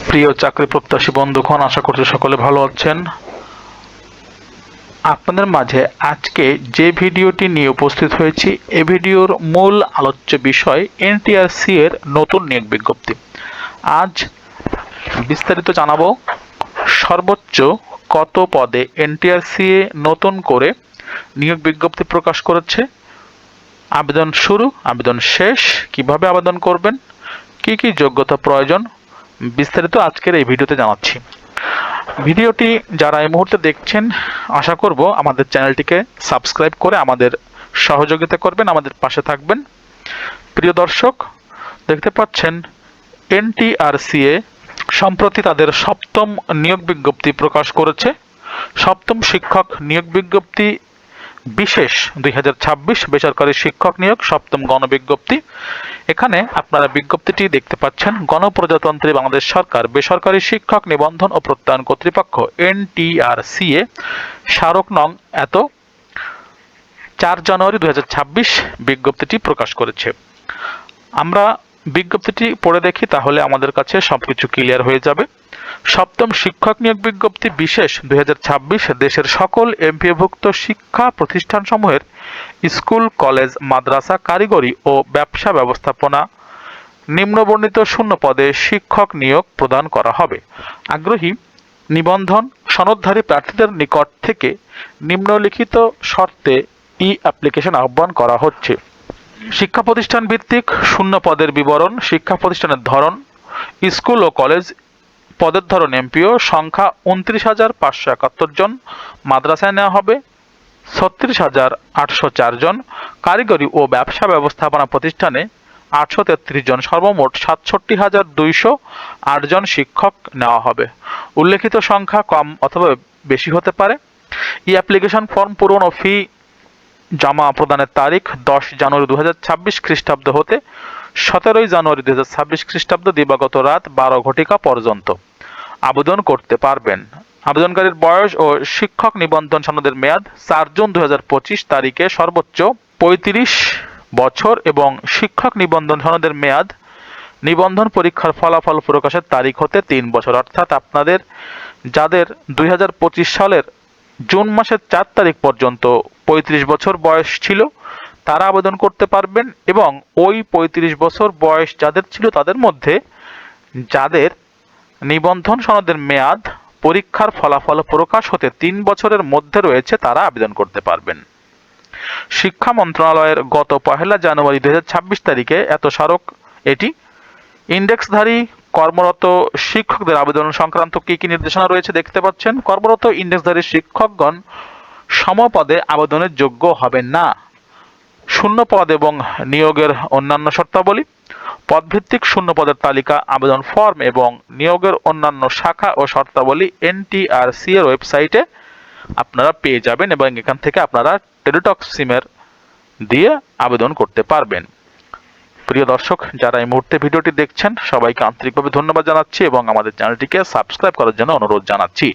প্রিয় চাকরি প্রত্যাশী বন্ধুগণ, আশা করছি সকলে ভালো আছেন। আপনাদের মাঝে আজকে যে ভিডিওটি নিয়ে উপস্থিত হয়েছি, এই ভিডিওর মূল আলোচ্য বিষয় এনটিআরসি এর নতুন নিয়োগ বিজ্ঞপ্তি। আজ বিস্তারিত জানাবো সর্বোচ্চ কত পদে এনটিআরসি নতুন করে নিয়োগ বিজ্ঞপ্তি প্রকাশ করেছে, আবেদন শুরু, আবেদন শেষ, কিভাবে আবেদন করবেন, কি কি যোগ্যতা প্রয়োজন, বিস্তারিত আজকের এই ভিডিওতে জানাচ্ছি। ভিডিওটি যারা এই মুহূর্তে দেখছেন, আশা করব আমাদের চ্যানেলটিকে সাবস্ক্রাইব করে আমাদের সহযোগিতা করবেন, আমাদের পাশে থাকবেন। প্রিয় দর্শক, দেখতে পাচ্ছেন এনটিআরসিএ সম্প্রতি তাদের সপ্তম নিয়োগ বিজ্ঞপ্তি প্রকাশ করেছে। সপ্তম শিক্ষক নিয়োগ বিজ্ঞপ্তি বিশেষ 2026 বেসরকারি শিক্ষক নিয়োগ সপ্তম গণবিজ্ঞপ্তি। এখানে আপনারা বিজ্ঞপ্তিটি দেখতে পাচ্ছেন। গণপ্রজাতন্ত্রী বাংলাদেশ সরকার বেসরকারি শিক্ষক নিবন্ধন ও প্রত্যয়ন কর্তৃপক্ষ এনটিআরসিএ স্মারক নং এত 4 জানুয়ারি 2026 বিজ্ঞপ্তিটি প্রকাশ করেছে। আমরা বিজ্ঞপ্তিটি পড়ে দেখি, তাহলে আমাদের কাছে সবকিছু ক্লিয়ার হয়ে যাবে। সপ্তম শিক্ষক নিয়োগ বিজ্ঞপ্তি বিশেষ 2026 দেশের সকল এমপিওভুক্ত শিক্ষা প্রতিষ্ঠানসমূহের স্কুল, কলেজ, মাদ্রাসা, কারিগরি ও ব্যবসা ব্যবস্থাপনা নিম্নবর্ণিত শূন্য পদে শিক্ষক নিয়োগ প্রদান করা হবে। আগ্রহী নিবন্ধন সনদধারী প্রার্থীদের নিকট থেকে নিম্নলিখিত শর্তে অ্যাপ্লিকেশন আহ্বান করা হচ্ছে। শিক্ষা প্রতিষ্ঠান ভিত্তিক শূন্য পদের বিবরণ, শিক্ষা প্রতিষ্ঠানের ধরন, স্কুল ও কলেজ, পদের ধরন এমপিও, সংখ্যা 29,571 জন, মাদ্রাসায় নেওয়া হবে 36,804 জন, কারিগরি ও ব্যবসা ব্যবস্থাপনা প্রতিষ্ঠানে 833 জন, সর্বমোট 67,208 জন শিক্ষক নেওয়া হবে। উল্লেখিত সংখ্যা কম অথবা বেশি হতে পারে। অ্যাপ্লিকেশন ফর্ম পূরণ ও ফি জমা প্রদানের তারিখ 10 জানুয়ারি 2026 খ্রিস্টাব্দ হতে 17 জানুয়ারি 2026 খ্রিস্টাব্দ দিবাগত রাত 12 ঘটিকা পর্যন্ত আবেদন করতে পারবেন। আবেদনকারীর বয়স ও শিক্ষক নিবন্ধন সনদের মেয়াদ 4 জুন 2025 তারিখে সর্বোচ্চ 35 বছর এবং শিক্ষক নিবন্ধন সনদের মেয়াদ নিবন্ধন পরীক্ষার ফলাফল প্রকাশের তারিখ হতে 3 বছর। অর্থাৎ আপনাদের যাদের 2025 সালের জুন মাসের 4 তারিখ পর্যন্ত 35 বছর বয়স ছিল, তারা আবেদন করতে পারবেন। এবং ওই 35 বছর বয়স যাদের ছিল তাদের মধ্যে যাদের নিবন্ধন সনদের মেয়াদ পরীক্ষার ফলাফল প্রকাশ হতে 3 বছরের মধ্যে রয়েছে, তারা আবেদন করতে পারবেন। শিক্ষা মন্ত্রণালয়ের গত 1 জানুয়ারি 2026 তারিখে এত স্মারক এটি ইন্ডেক্সধারী কর্মরত শিক্ষকদের আবেদন সংক্রান্ত কি কি নির্দেশনা রয়েছে দেখতে পাচ্ছেন। কর্মরত ইন্ডেক্সধারী শিক্ষকগণ সমপদে আবেদনের যোগ্য হবেন না। শূন্য পদ এবং নিয়োগের অন্যান্য শর্তাবলী, পদভিত্তিক শূন্য পদের তালিকা, আবেদন ফর্ম এবং নিয়োগের অন্যান্য শাখা ও শর্তাবলী এনটিআরসি এর ওয়েবসাইটে আপনারা পেয়ে যাবেন এবং এখান থেকে আপনারা টেলিটক সিমের দিয়ে আবেদন করতে পারবেন। প্রিয় দর্শক, যারা এই মুহূর্তে ভিডিওটি দেখছেন, সবাইকে আন্তরিকভাবে ধন্যবাদ জানাচ্ছি এবং আমাদের চ্যানেলটিকে সাবস্ক্রাইব করার জন্য অনুরোধ জানাচ্ছি।